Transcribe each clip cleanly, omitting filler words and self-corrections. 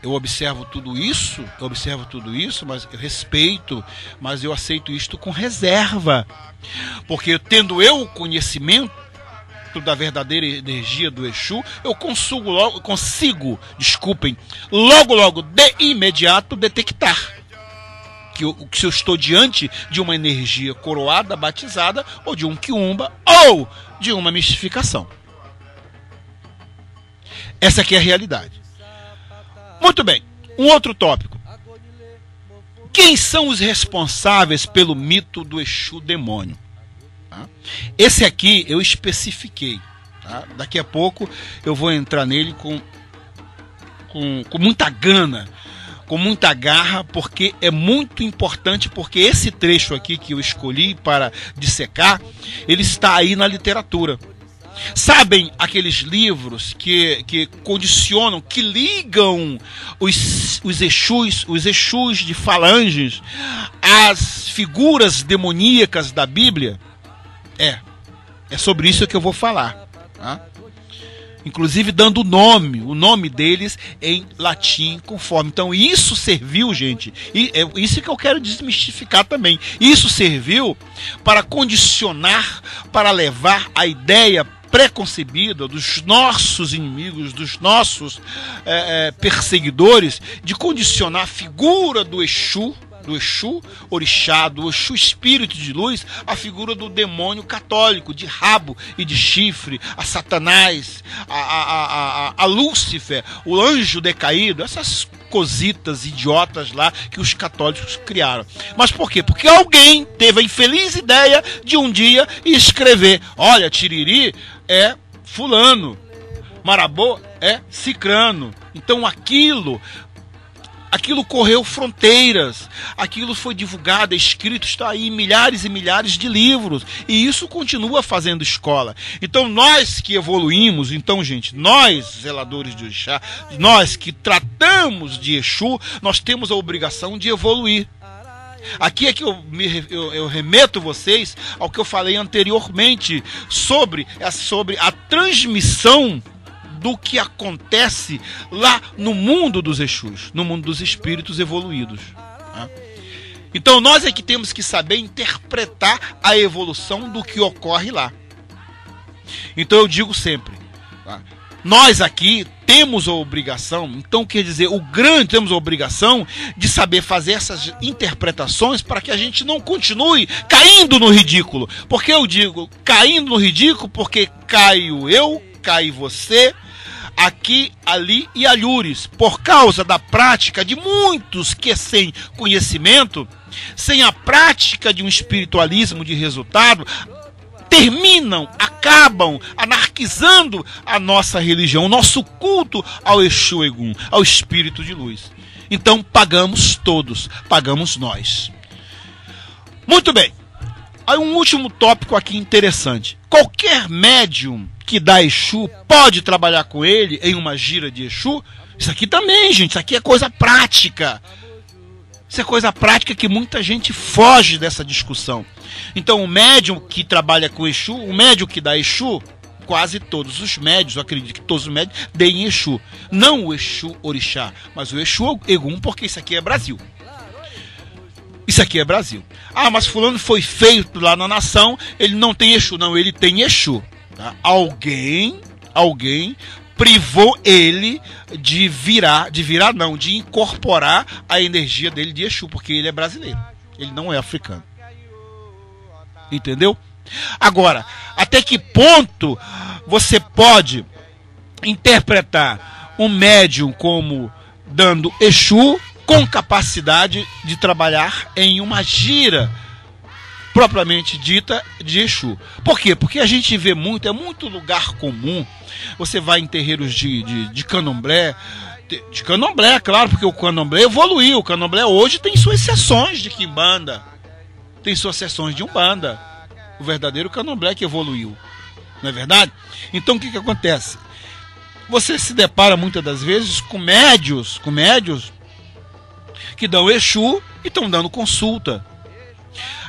eu observo tudo isso, mas eu respeito, mas eu aceito isto com reserva. Porque tendo eu o conhecimento da verdadeira energia do Exu, eu consigo logo, de imediato detectar que se eu estou diante de uma energia coroada, batizada, ou de um quiumba, ou de uma mistificação. Essa aqui é a realidade. Muito bem, um outro tópico. Quem são os responsáveis pelo mito do Exu demônio? Tá? Esse aqui eu especifiquei. Tá? Daqui a pouco eu vou entrar nele com muita gana, com muita garra, porque é muito importante, porque esse trecho aqui que eu escolhi para dissecar, ele está aí na literatura. Sabem aqueles livros que condicionam, que ligam os Exus de falanges às figuras demoníacas da Bíblia? É sobre isso que eu vou falar, tá? Inclusive dando o nome deles em latim conforme. Então isso serviu, gente, e é isso que eu quero desmistificar também. Isso serviu para condicionar, para levar a ideia preconcebida dos nossos inimigos, dos nossos perseguidores, de condicionar a figura do Exu orixá, do Exu espírito de luz, a figura do demônio católico, de rabo e de chifre, a Satanás, a Lúcifer, o anjo decaído, essas cositas idiotas lá que os católicos criaram. Mas por quê? Porque alguém teve a infeliz ideia de um dia escrever: olha, Tiriri é fulano, Marabô é cicrano. Então aquilo correu fronteiras, aquilo foi divulgado, escrito, está aí em milhares e milhares de livros, e isso continua fazendo escola. Então nós que evoluímos, então gente, nós zeladores de Orixá, nós que tratamos de Exu, nós temos a obrigação de evoluir. Aqui é que eu remeto vocês ao que eu falei anteriormente sobre a transmissão do que acontece lá no mundo dos Exus, no mundo dos espíritos evoluídos. Tá? Então nós é que temos que saber interpretar a evolução do que ocorre lá. Então eu digo sempre, tá? Nós aqui temos a obrigação, então quer dizer, temos a obrigação de saber fazer essas interpretações para que a gente não continue caindo no ridículo. Porque eu digo caindo no ridículo porque caio eu, cai você, aqui, ali e alhures, por causa da prática de muitos que sem conhecimento, sem a prática de um espiritualismo de resultado, acabam anarquizando a nossa religião, o nosso culto ao Exu Egum, ao espírito de luz. Então pagamos todos, pagamos nós. Muito bem. Aí um último tópico aqui interessante. Qualquer médium que dá Exu pode trabalhar com ele em uma gira de Exu? Isso aqui também, gente, isso aqui é coisa prática. Isso é coisa prática que muita gente foge dessa discussão. Então o médium que trabalha com Exu, o médium que dá Exu, quase todos os médios, eu acredito que todos os médios deem Exu. Não o Exu Orixá, mas o Exu Egum, porque isso aqui é Brasil. Isso aqui é Brasil. Ah, mas fulano foi feito lá na nação, ele não tem Exu. Não, ele tem Exu. Tá? Alguém privou ele de incorporar a energia dele de Exu, porque ele é brasileiro. Ele não é africano. Entendeu? Agora, até que ponto você pode interpretar um médium como dando Exu com capacidade de trabalhar em uma gira propriamente dita de Exu? Por quê? Porque a gente vê muito, é muito lugar comum. Você vai em terreiros de candomblé, claro, porque o candomblé evoluiu. O candomblé hoje tem suas sessões de quimbanda, tem suas sessões de umbanda. O verdadeiro candomblé que evoluiu, não é verdade? Então o que acontece? Você se depara muitas das vezes com médios que dão Exu e estão dando consulta.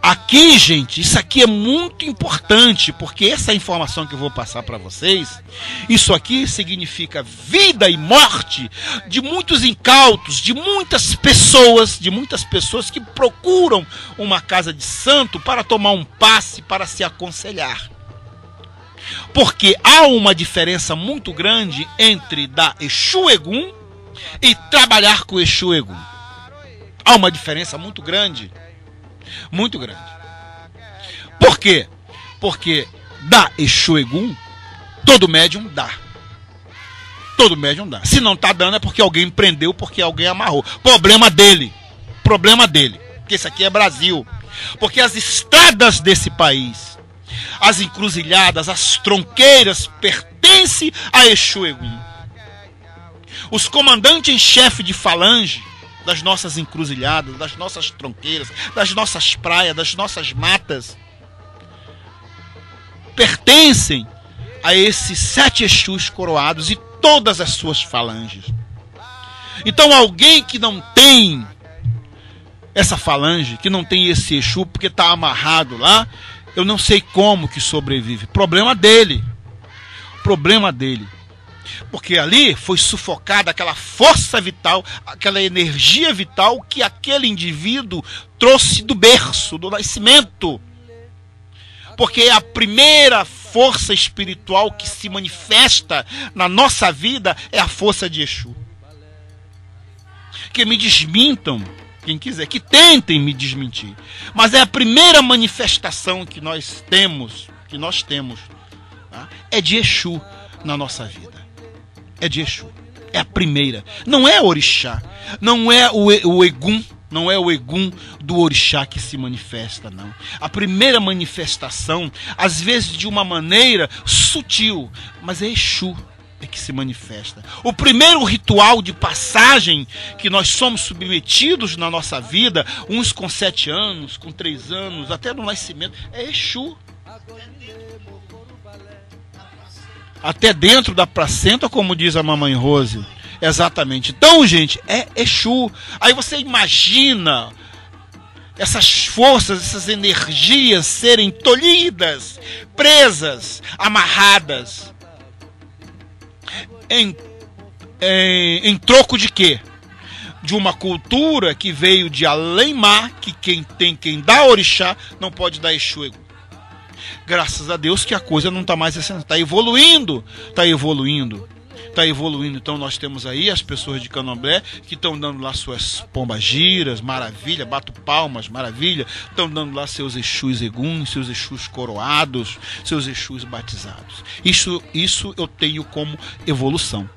Aqui, gente, isso aqui é muito importante, porque essa informação que eu vou passar para vocês, isso aqui significa vida e morte de muitos incautos, de muitas pessoas que procuram uma casa de santo para tomar um passe, para se aconselhar. Porque há uma diferença muito grande entre dar Exu Egum e trabalhar com Exu Egum. Há uma diferença muito grande. Muito grande. Por quê? Porque dá Exu Egum, todo médium dá. Todo médium dá. Se não está dando é porque alguém prendeu, porque alguém amarrou. Problema dele. Problema dele. Porque isso aqui é Brasil. Porque as estradas desse país, as encruzilhadas, as tronqueiras pertencem a Exu Egum. Os comandantes em chefe de falange das nossas encruzilhadas, das nossas tronqueiras, das nossas praias, das nossas matas, pertencem a esses 7 Exus coroados e todas as suas falanges. Então alguém que não tem essa falange, que não tem esse Exu, porque está amarrado lá, eu não sei como que sobrevive. Problema dele. Problema dele. Porque ali foi sufocada aquela força vital, aquela energia vital que aquele indivíduo trouxe do berço, do nascimento. Porque a primeira força espiritual que se manifesta na nossa vida é a força de Exu. Que me desmintam, quem quiser, que tentem me desmentir. Mas é a primeira manifestação que nós temos, tá? É de Exu na nossa vida. É de Exu. É a primeira. Não é orixá. Não é o Egum. Não é o Egum do orixá que se manifesta, não. A primeira manifestação, às vezes de uma maneira sutil, mas é Exu que se manifesta. O primeiro ritual de passagem que nós somos submetidos na nossa vida, uns com 7 anos, com 3 anos, até no nascimento, é Exu. Até dentro da placenta, como diz a mamãe Rose. Exatamente. Então, gente, é Exu. Aí você imagina essas forças, essas energias serem tolhidas, presas, amarradas. Em troco de quê? De uma cultura que veio de além-mar, que quem dá orixá não pode dar Exu. Graças a Deus que a coisa não está mais assim, está evoluindo, está evoluindo. Está evoluindo. Então nós temos aí as pessoas de Candomblé que estão dando lá suas pombagiras, maravilha, bato palmas, maravilha, estão dando lá seus Exus Eguns, seus Exus coroados, seus Exus batizados. Isso eu tenho como evolução.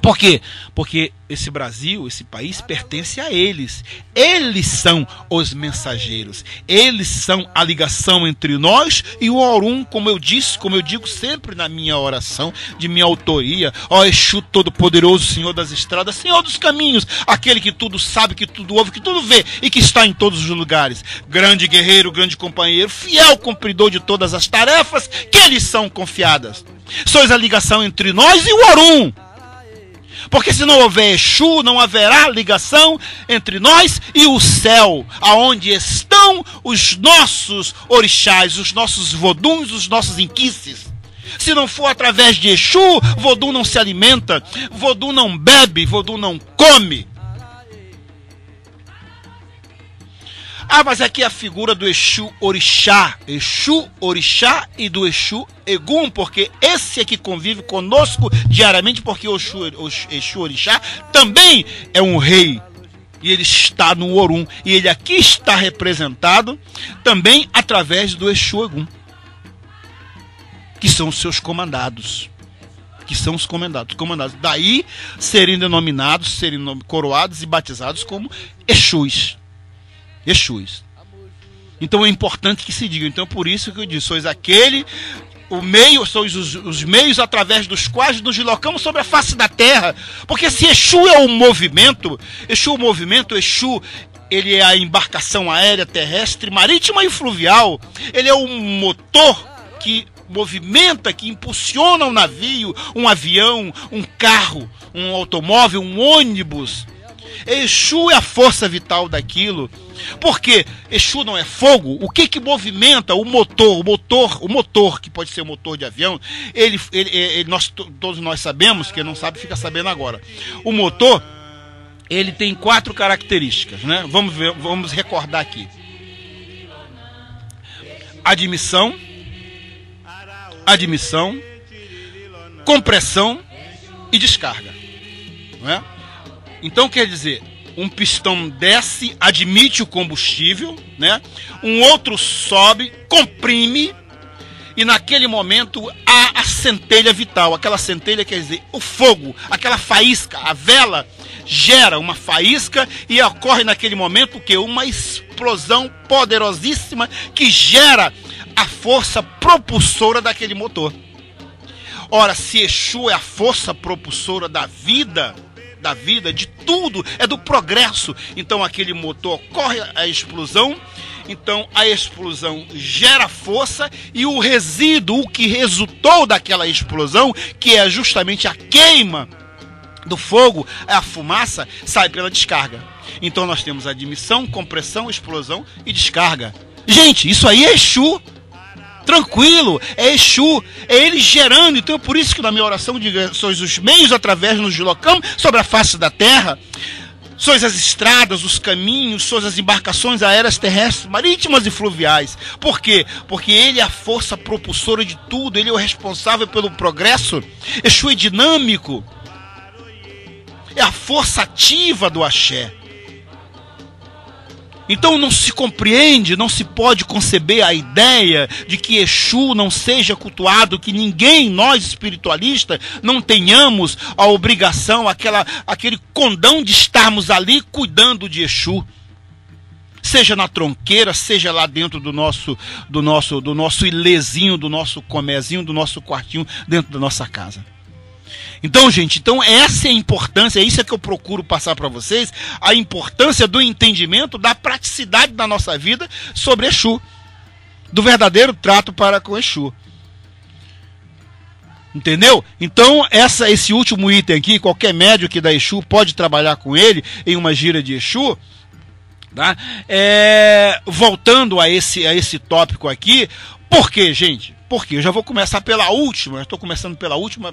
Por quê? Porque esse Brasil, esse país pertence a eles. Eles são os mensageiros. Eles são a ligação entre nós e o Orum, como eu disse, como eu digo sempre na minha oração, de minha autoria. Ó Exu Todo-Poderoso, Senhor das Estradas, Senhor dos Caminhos, aquele que tudo sabe, que tudo ouve, que tudo vê e que está em todos os lugares. Grande guerreiro, grande companheiro, fiel cumpridor de todas as tarefas que lhes são confiadas. Sois a ligação entre nós e o Orum. Porque se não houver Exu, não haverá ligação entre nós e o céu, aonde estão os nossos orixás, os nossos voduns, os nossos inquices. Se não for através de Exu, vodum não se alimenta, vodum não bebe, vodum não come. Ah, mas aqui é a figura do Exu Orixá e do Exu Egum, porque esse é que convive conosco diariamente, porque o Exu Orixá também é um rei, e ele está no Orum, e ele aqui está representado também através do Exu Egum, que são os seus comandados. Que são os comandados. Daí serem denominados, serem coroados e batizados como Exus. Exus. Então é importante que se diga. Então por isso que eu disse, sois sois os meios através dos quais nos deslocamos sobre a face da terra. Porque se Exu é um movimento, Exu, ele é a embarcação aérea, terrestre, marítima e fluvial. Ele é um motor que movimenta, que impulsiona um navio, um avião, um carro, um automóvel, um ônibus. Exu é a força vital daquilo. Porque Exu não é fogo. O que movimenta o motor? O motor, que pode ser o motor de avião, todos nós sabemos, quem não sabe fica sabendo agora. O motor, ele tem 4 características, né? Vamos recordar aqui. Admissão, compressão e descarga, não é? Então quer dizer, um pistão desce, admite o combustível, né? Um outro sobe, comprime, e naquele momento há a centelha vital. Aquela centelha quer dizer o fogo, aquela faísca, a vela gera uma faísca e ocorre naquele momento o quê? Uma explosão poderosíssima que gera a força propulsora daquele motor. Ora, se Exu é a força propulsora da vida, de tudo, é do progresso. Então aquele motor ocorre a explosão, então a explosão gera força e o resíduo, o que resultou daquela explosão, que é justamente a queima do fogo, a fumaça, sai pela descarga. Então nós temos admissão, compressão, explosão e descarga. Gente, isso aí é Exu. Tranquilo, é Exu, é ele gerando. Então é por isso que na minha oração digo: sois os meios através nos deslocamos sobre a face da terra, sois as estradas, os caminhos, sois as embarcações aéreas, terrestres, marítimas e fluviais. Por quê? Porque ele é a força propulsora de tudo, ele é o responsável pelo progresso. Exu é dinâmico, é a força ativa do axé. Então não se compreende, não se pode conceber a ideia de que Exu não seja cultuado, que ninguém, nós espiritualistas, não tenhamos a obrigação, aquele condão de estarmos ali cuidando de Exu. Seja na tronqueira, seja lá dentro do nosso ilezinho, do nosso comezinho, do nosso quartinho, dentro da nossa casa. Então, gente, essa é a importância, é isso que eu procuro passar para vocês, a importância do entendimento da praticidade da nossa vida sobre Exu, do verdadeiro trato para com Exu. Entendeu? Então, esse último item aqui, qualquer médium que dá Exu pode trabalhar com ele em uma gira de Exu, tá? Voltando a esse tópico aqui, por quê, gente? Porque eu já vou começar pela última, eu estou começando pela último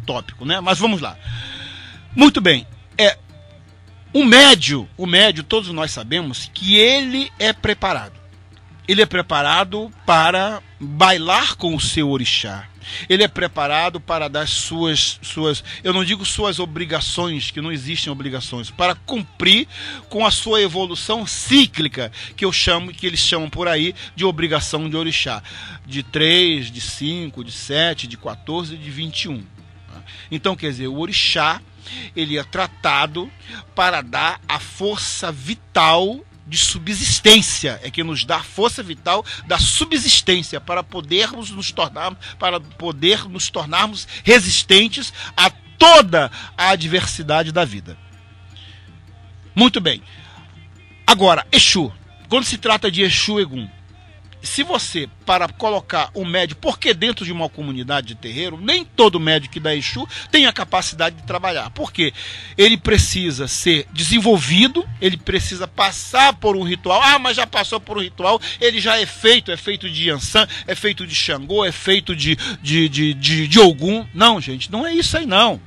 tópico, né? Mas vamos lá. Muito bem. O médio, todos nós sabemos que ele é preparado. Ele é preparado para bailar com o seu orixá. Ele é preparado para dar suas, eu não digo suas obrigações, que não existem obrigações, para cumprir com a sua evolução cíclica, que eles chamam por aí de obrigação de orixá, de 3, de 5, de 7, de 14, de 21. Então, quer dizer, o orixá, ele é tratado para dar a força vital de subsistência, é que nos dá a força vital da subsistência para podermos nos tornarmos resistentes a toda a adversidade da vida. Muito bem. Agora, Exu. Quando se trata de Exu Egum, se você, para colocar um médium, porque dentro de uma comunidade de terreiro, nem todo médium que dá Exu tem a capacidade de trabalhar. Porque ele precisa ser desenvolvido, ele precisa passar por um ritual. Ah, mas já passou por um ritual, ele já é feito de Yansan, é feito de Xangô, é feito de Ogum. Não, gente, não é isso aí não.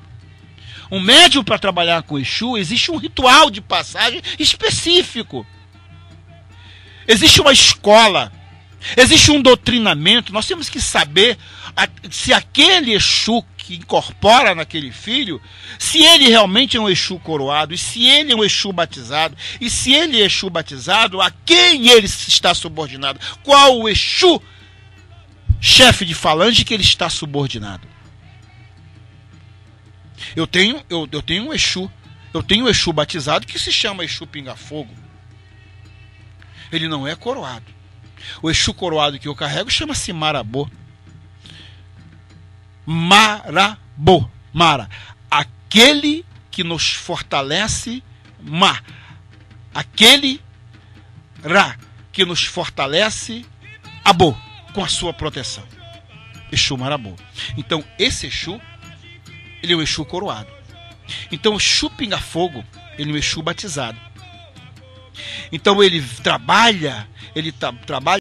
Um médium para trabalhar com Exu, existe um ritual de passagem específico. Existe uma escola. Existe um doutrinamento. Nós temos que saber se aquele Exu que incorpora naquele filho, se ele realmente é um Exu coroado, e se ele é um Exu batizado, e se ele é Exu batizado, a quem ele está subordinado, qual o Exu chefe de falange que ele está subordinado. Eu tenho um Exu, eu tenho um Exu batizado que se chama Exu Pinga-Fogo. Ele não é coroado. O Exu coroado que eu carrego chama-se Marabô. Marabô. Mara. Aquele que nos fortalece. Aquele Ra. Que nos fortalece. Abô. Com a sua proteção. Exu Marabô. Então, esse Exu, ele é o Exu coroado. Então, o Exu Pinga-Fogo, ele é um Exu batizado. Então ele trabalha